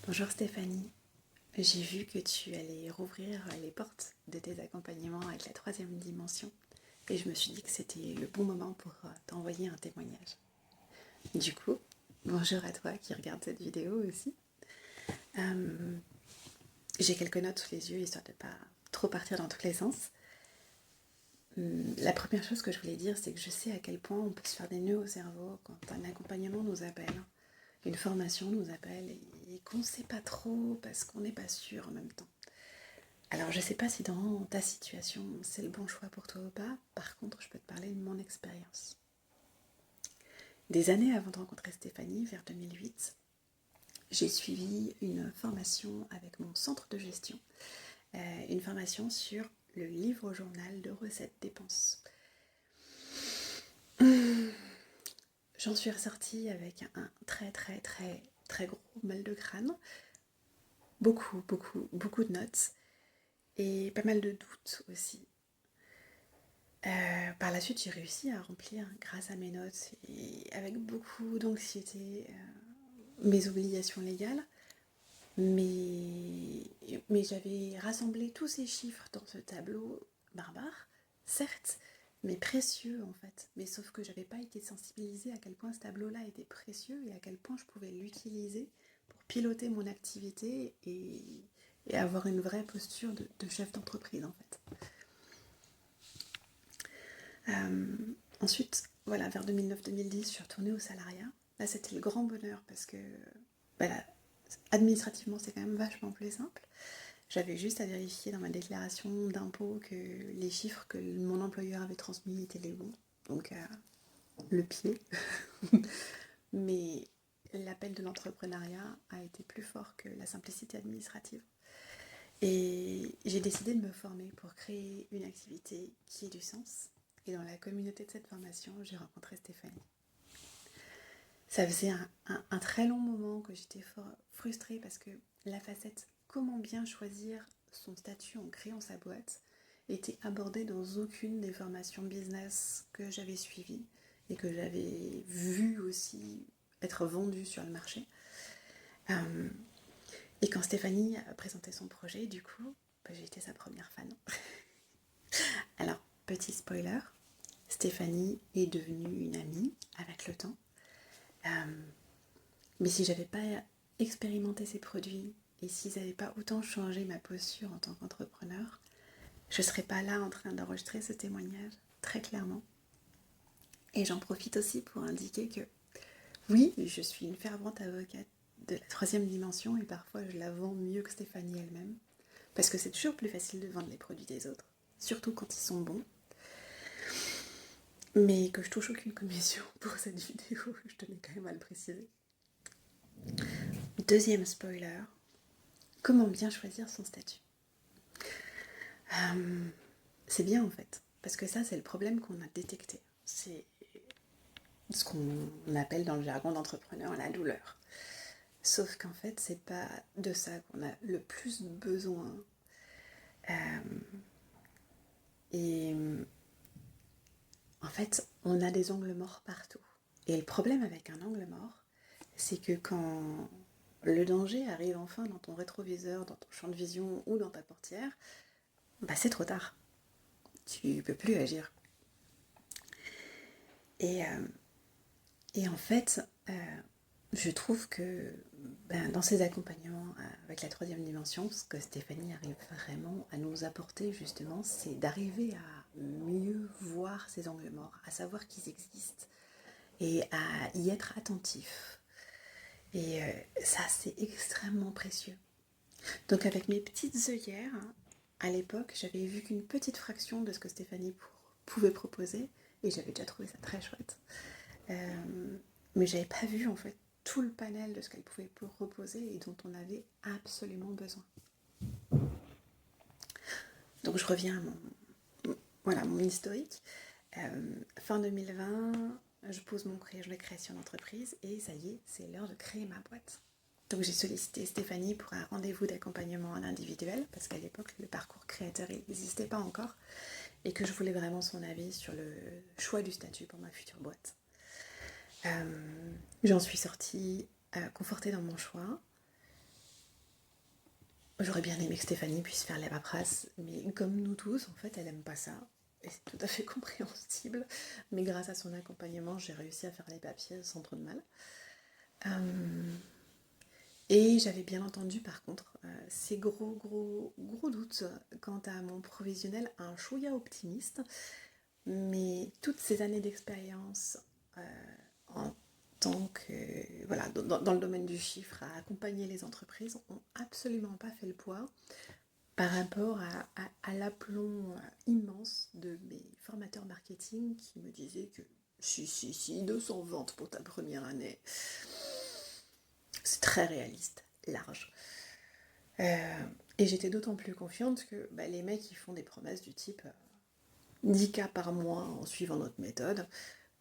Bonjour Stéphanie, j'ai vu que tu allais rouvrir les portes de tes accompagnements avec la troisième dimension et je me suis dit que c'était le bon moment pour t'envoyer un témoignage. Du coup, bonjour à toi qui regarde cette vidéo aussi. J'ai quelques notes sous les yeux histoire de ne pas trop partir dans tous les sens. La première chose que je voulais dire, c'est que je sais à quel point on peut se faire des nœuds au cerveau quand un accompagnement nous appelle, une formation nous appelle et qu'on ne sait pas trop parce qu'on n'est pas sûr en même temps. Alors je ne sais pas si dans ta situation c'est le bon choix pour toi ou pas, par contre je peux te parler de mon expérience. Des années avant de rencontrer Stéphanie, vers 2008, j'ai suivi une formation avec mon centre de gestion, une formation sur le livre journal de recettes dépenses. J'en suis ressortie avec un très gros mal de crâne, beaucoup de notes et pas mal de doutes aussi. Par la suite, j'ai réussi à remplir, grâce à mes notes et avec beaucoup d'anxiété, mes obligations légales. Mais j'avais rassemblé tous ces chiffres dans ce tableau barbare, certes, mais précieux en fait. Mais sauf que j'avais pas été sensibilisée à quel point ce tableau-là était précieux et à quel point je pouvais l'utiliser pour piloter mon activité et avoir une vraie posture de chef d'entreprise en fait. Ensuite, voilà, vers 2009-2010, je suis retournée au salariat. Là, c'était le grand bonheur parce que voilà, administrativement, c'est quand même vachement plus simple. J'avais juste à vérifier dans ma déclaration d'impôt que les chiffres que mon employeur avait transmis étaient les bons. Donc, le pied. Mais l'appel de l'entrepreneuriat a été plus fort que la simplicité administrative. Et j'ai décidé de me former pour créer une activité qui ait du sens. Et dans la communauté de cette formation, j'ai rencontré Stéphanie. Ça faisait un très long moment que j'étais frustrée parce que la facette comment bien choisir son statut en créant sa boîte était abordée dans aucune des formations business que j'avais suivies et que j'avais vu aussi être vendues sur le marché. Et quand Stéphanie a présenté son projet, du coup, j'ai été sa première fan. Alors, petit spoiler, Stéphanie est devenue une amie avec le temps. Mais si j'avais pas expérimenté ces produits et s'ils n'avaient pas autant changé ma posture en tant qu'entrepreneur, je ne serais pas là en train d'enregistrer ce témoignage, très clairement. Et j'en profite aussi pour indiquer que oui, je suis une fervente avocate de la troisième dimension et parfois je la vends mieux que Stéphanie elle-même, parce que c'est toujours plus facile de vendre les produits des autres, surtout quand ils sont bons. Mais que je touche aucune commission pour cette vidéo, je tenais quand même à le préciser. Deuxième spoiler, comment bien choisir son statut ? C'est bien en fait, parce que ça c'est le problème qu'on a détecté. C'est ce qu'on appelle dans le jargon d'entrepreneur la douleur. Sauf qu'en fait c'est pas de ça qu'on a le plus besoin. Et en fait on a des angles morts partout. Et le problème avec un angle mort, c'est que quand le danger arrive enfin dans ton rétroviseur, dans ton champ de vision ou dans ta portière, bah c'est trop tard. Tu peux plus agir. Et en fait, je trouve que dans ces accompagnements avec la troisième dimension, ce que Stéphanie arrive vraiment à nous apporter justement, c'est d'arriver à mieux voir ces angles morts, à savoir qu'ils existent et à y être attentif. Et ça, c'est extrêmement précieux. Donc avec mes petites œillères, à l'époque, j'avais vu qu'une petite fraction de ce que Stéphanie pouvait proposer et j'avais déjà trouvé ça très chouette. Mais j'avais pas vu en fait tout le panel de ce qu'elle pouvait proposer et dont on avait absolument besoin. Donc je reviens à mon historique. Fin 2020, je pose mon projet de création d'entreprise et ça y est, c'est l'heure de créer ma boîte. Donc j'ai sollicité Stéphanie pour un rendez-vous d'accompagnement en individuel parce qu'à l'époque le parcours créateur n'existait pas encore et que je voulais vraiment son avis sur le choix du statut pour ma future boîte. J'en suis sortie confortée dans mon choix J'aurais bien aimé que Stéphanie puisse faire la paperasse, mais comme nous tous, en fait, elle aime pas ça. Et c'est tout à fait compréhensible. Mais grâce à son accompagnement, j'ai réussi à faire les papiers sans trop de mal. Et j'avais bien entendu par contre ces gros doutes quant à mon provisionnel, un chouïa optimiste, mais toutes ces années d'expérience en tant que, voilà, dans le domaine du chiffre, à accompagner les entreprises, ont absolument pas fait le poids par rapport à l'aplomb immense de mes formateurs marketing qui me disaient que si, 200 ventes pour ta première année, c'est très réaliste, large. Et j'étais d'autant plus confiante que les mecs ils font des promesses du type 10 cas par mois en suivant notre méthode,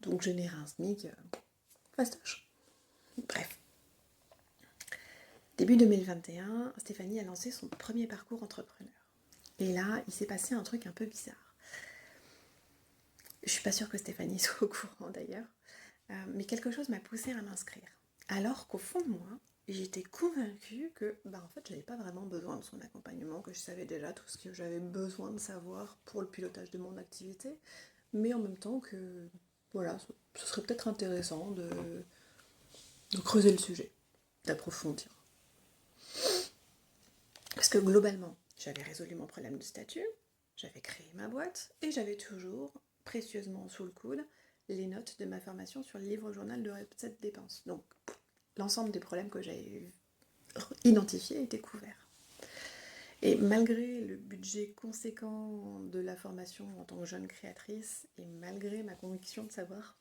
donc générer un SMIC, fastoche. Bref. Début 2021, Stéphanie a lancé son premier parcours entrepreneur. Et là, il s'est passé un truc un peu bizarre. Je suis pas sûre que Stéphanie soit au courant d'ailleurs, mais quelque chose m'a poussée à m'inscrire. Alors qu'au fond de moi, j'étais convaincue que en fait, j'avais pas vraiment besoin de son accompagnement, que je savais déjà tout ce que j'avais besoin de savoir pour le pilotage de mon activité, mais en même temps que voilà, ce serait peut-être intéressant de creuser le sujet, d'approfondir. Parce que globalement, j'avais résolu mon problème de statut, j'avais créé ma boîte et j'avais toujours précieusement sous le coude les notes de ma formation sur le livre journal de recettes dépenses. Donc l'ensemble des problèmes que j'avais identifiés étaient couverts. Et malgré le budget conséquent de la formation en tant que jeune créatrice, et malgré ma conviction de savoir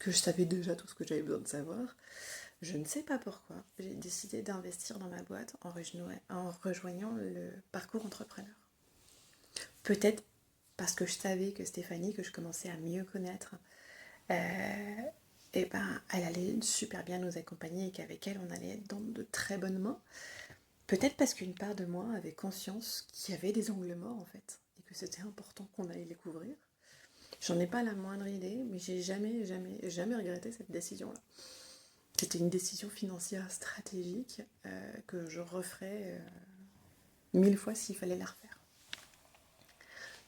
que je savais déjà tout ce que j'avais besoin de savoir, je ne sais pas pourquoi, j'ai décidé d'investir dans ma boîte en rejoignant le parcours entrepreneur. Peut-être parce que je savais que Stéphanie, que je commençais à mieux connaître, elle allait super bien nous accompagner et qu'avec elle, on allait être dans de très bonnes mains. Peut-être parce qu'une part de moi avait conscience qu'il y avait des angles morts en fait, et que c'était important qu'on aille les couvrir. J'en ai pas la moindre idée, mais j'ai jamais regretté cette décision-là. C'était une décision financière stratégique que je referais 1000 fois s'il fallait la refaire.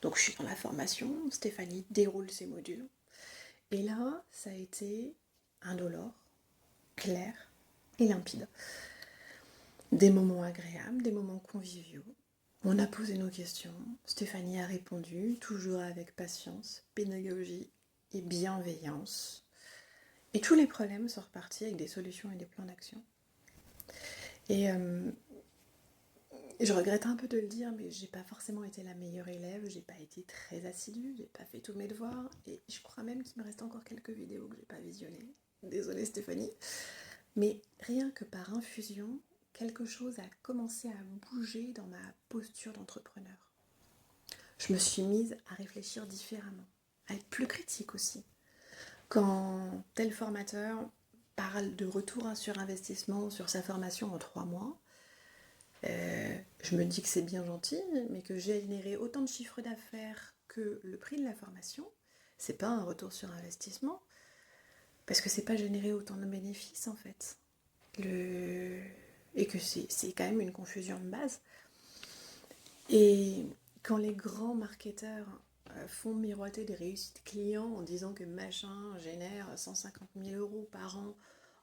Donc je suis dans la formation, Stéphanie déroule ses modules. Et là, ça a été indolore, clair et limpide. Des moments agréables, des moments conviviaux. On a posé nos questions, Stéphanie a répondu, toujours avec patience, pédagogie et bienveillance. Et tous les problèmes sont repartis avec des solutions et des plans d'action. Et je regrette un peu de le dire, mais j'ai pas forcément été la meilleure élève, j'ai pas été très assidue, j'ai pas fait tous mes devoirs, et je crois même qu'il me reste encore quelques vidéos que j'ai pas visionnées. Désolée Stéphanie. Mais rien que par infusion, quelque chose a commencé à bouger dans ma posture d'entrepreneur. Je me suis mise à réfléchir différemment, à être plus critique aussi. Quand tel formateur parle de retour sur investissement sur sa formation en 3 mois, je me dis que c'est bien gentil, mais que j'ai généré autant de chiffre d'affaires que le prix de la formation, c'est pas un retour sur investissement, parce que c'est pas générer autant de bénéfices en fait. Et que c'est quand même une confusion de base. Et quand les grands marketeurs font miroiter des réussites clients en disant que machin génère 150 000 € par an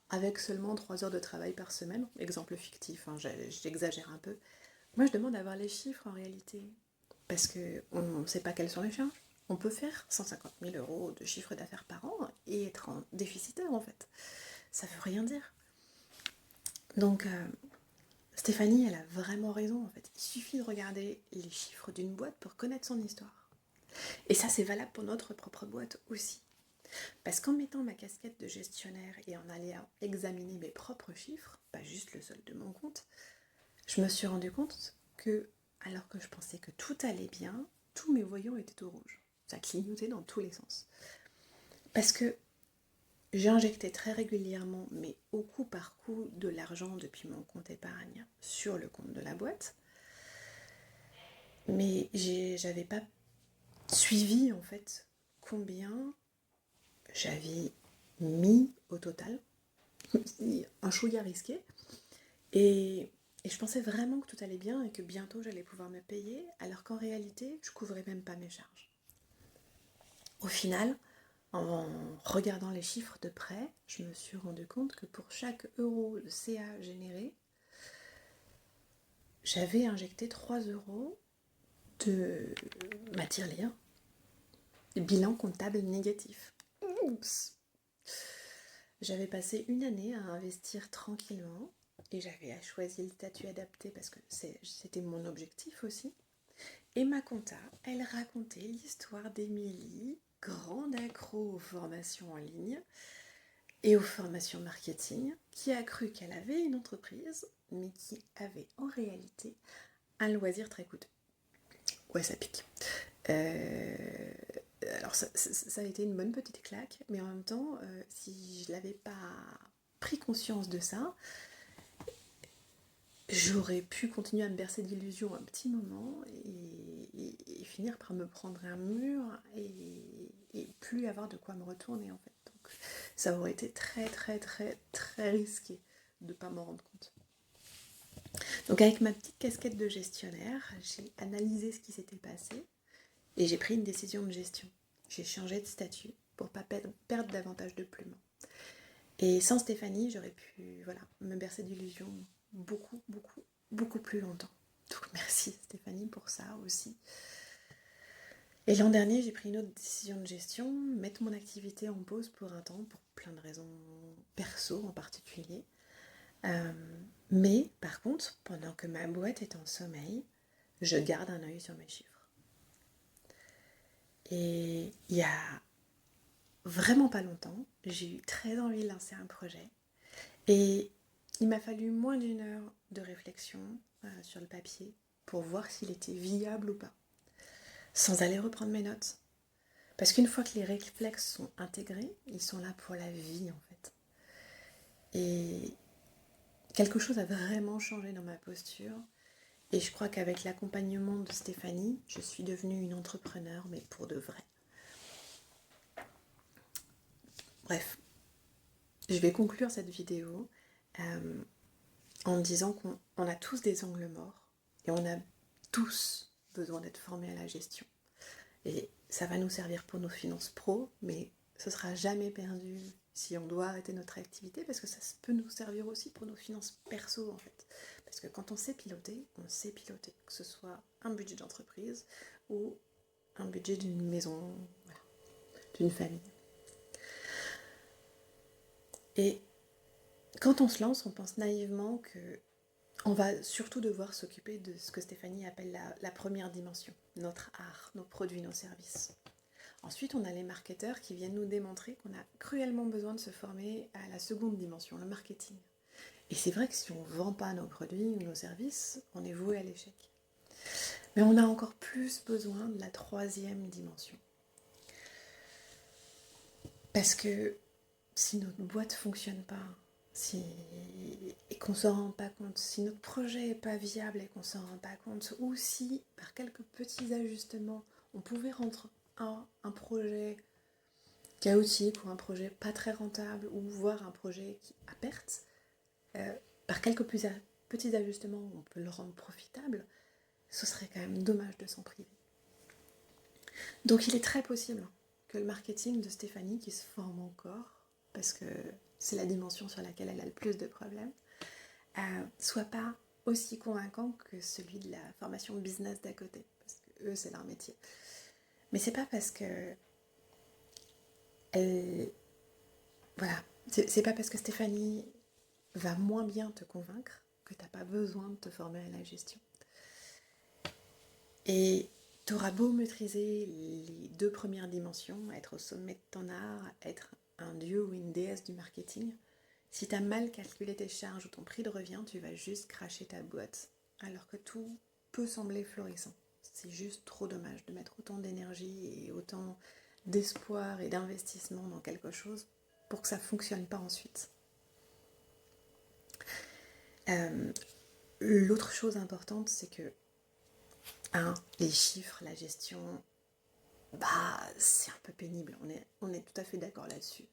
avec seulement 3 heures de travail par semaine, exemple fictif, j'exagère un peu, moi je demande à voir les chiffres en réalité, parce qu'on ne sait pas quelles sont les charges. On peut faire 150 000 € de chiffre d'affaires par an et être en déficitaire en fait. Ça veut rien dire. Donc Stéphanie, elle a vraiment raison en fait. Il suffit de regarder les chiffres d'une boîte pour connaître son histoire. Et ça c'est valable pour notre propre boîte aussi. Parce qu'en mettant ma casquette de gestionnaire et en allant examiner mes propres chiffres, pas juste le solde de mon compte, je me suis rendu compte que, alors que je pensais que tout allait bien, tous mes voyants étaient au rouge. Ça clignotait dans tous les sens. Parce que j'ai injecté très régulièrement, mais au coup par coup, de l'argent depuis mon compte épargne sur le compte de la boîte. Mais j'avais pas suivi en fait combien j'avais mis au total, un chouïa risqué. Et Et je pensais vraiment que tout allait bien et que bientôt j'allais pouvoir me payer, alors qu'en réalité, je couvrais même pas mes charges. Au final, en regardant les chiffres de près, je me suis rendu compte que pour chaque euro de CA généré, j'avais injecté 3 euros de matière libre, bilan comptable négatif. Oups. J'avais passé une année à investir tranquillement et j'avais choisi le statut adapté parce que c'était mon objectif aussi. Et ma compta, elle racontait l'histoire d'Émilie, grande accro aux formations en ligne et aux formations marketing, qui a cru qu'elle avait une entreprise, mais qui avait en réalité un loisir très coûteux. Ouais, ça pique. Alors ça a été une bonne petite claque, mais en même temps, si je n'avais pas pris conscience de ça, j'aurais pu continuer à me bercer d'illusions un petit moment et finir par me prendre un mur et plus avoir de quoi me retourner en fait. Donc ça aurait été très très très très risqué de ne pas m'en rendre compte. Donc avec ma petite casquette de gestionnaire, j'ai analysé ce qui s'était passé et j'ai pris une décision de gestion. J'ai changé de statut pour ne pas perdre davantage de plumes. Et sans Stéphanie, j'aurais pu me bercer d'illusions beaucoup plus longtemps. Donc merci Stéphanie pour ça aussi. Et l'an dernier, j'ai pris une autre décision de gestion, mettre mon activité en pause pour un temps, pour plein de raisons perso en particulier. Mais par contre, pendant que ma boîte est en sommeil, je garde un œil sur mes chiffres. Et il y a vraiment pas longtemps, j'ai eu très envie de lancer un projet. Et il m'a fallu moins d'1 heure de réflexion sur le papier pour voir s'il était viable ou pas, sans aller reprendre mes notes. Parce qu'une fois que les réflexes sont intégrés, ils sont là pour la vie en fait. Et quelque chose a vraiment changé dans ma posture. Et je crois qu'avec l'accompagnement de Stéphanie, je suis devenue une entrepreneur, mais pour de vrai. Bref, je vais conclure cette vidéo en disant qu'on a tous des angles morts et on a tous besoin d'être formés à la gestion. Et ça va nous servir pour nos finances pro, mais ce sera jamais perdu si on doit arrêter notre activité, parce que ça peut nous servir aussi pour nos finances perso en fait. Parce que quand on sait piloter, que ce soit un budget d'entreprise ou un budget d'une maison, voilà, d'une famille. Et quand on se lance, on pense naïvement que on va surtout devoir s'occuper de ce que Stéphanie appelle la première dimension, notre art, nos produits, nos services. Ensuite, on a les marketeurs qui viennent nous démontrer qu'on a cruellement besoin de se former à la seconde dimension, le marketing. Et c'est vrai que si on ne vend pas nos produits ou nos services, on est voué à l'échec. Mais on a encore plus besoin de la troisième dimension. Parce que si notre boîte ne fonctionne pas, et qu'on ne s'en rend pas compte, si notre projet n'est pas viable et qu'on ne s'en rend pas compte, ou si par quelques petits ajustements, on pouvait rendre un projet chaotique ou un projet pas très rentable ou voire un projet à perte, par quelques petits ajustements, on peut le rendre profitable, ce serait quand même dommage de s'en priver. Donc il est très possible que le marketing de Stéphanie, qui se forme encore, parce que c'est la dimension sur laquelle elle a le plus de problèmes, soit pas aussi convaincant que celui de la formation business d'à côté, parce que eux c'est leur métier. Mais c'est pas parce que c'est pas parce que Stéphanie va moins bien te convaincre que t'as pas besoin de te former à la gestion. Et t'auras beau maîtriser les 2 premières dimensions, être au sommet de ton art, être un dieu ou une déesse du marketing, si t'as mal calculé tes charges ou ton prix de revient, tu vas juste cracher ta boîte, alors que tout peut sembler florissant. C'est juste trop dommage de mettre autant d'énergie et autant d'espoir et d'investissement dans quelque chose pour que ça ne fonctionne pas ensuite. L'autre chose importante, c'est que les chiffres, la gestion, c'est un peu pénible, on est tout à fait d'accord là-dessus.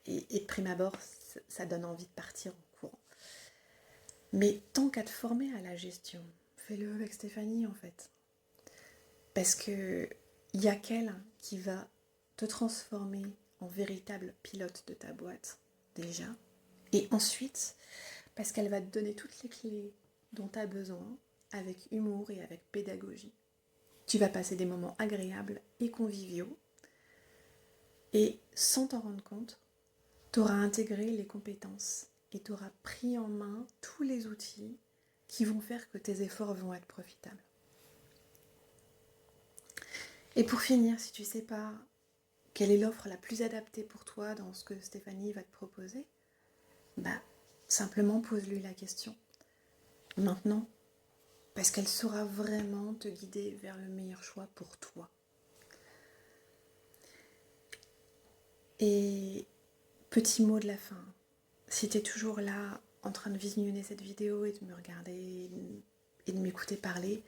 Et de prime abord, ça donne envie de partir en courant. Mais tant qu'à te former à la gestion, fais-le avec Stéphanie en fait. Parce que il y a qu'elle qui va te transformer en véritable pilote de ta boîte, déjà. Et ensuite, parce qu'elle va te donner toutes les clés dont tu as besoin, avec humour et avec pédagogie. Tu vas passer des moments agréables et conviviaux. Et sans t'en rendre compte, tu auras intégré les compétences et tu auras pris en main tous les outils qui vont faire que tes efforts vont être profitables. Et pour finir, si tu ne sais pas quelle est l'offre la plus adaptée pour toi dans ce que Stéphanie va te proposer, simplement pose-lui la question. Maintenant, parce qu'elle saura vraiment te guider vers le meilleur choix pour toi. Et petit mot de la fin, si tu es toujours là en train de visionner cette vidéo et de me regarder et de m'écouter parler,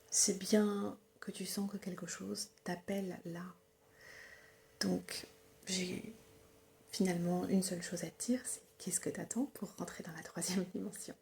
c'est bien que tu sens que quelque chose t'appelle là. Donc j'ai finalement une seule chose à te dire, c'est qu'est-ce que t'attends pour rentrer dans la 3e dimension ?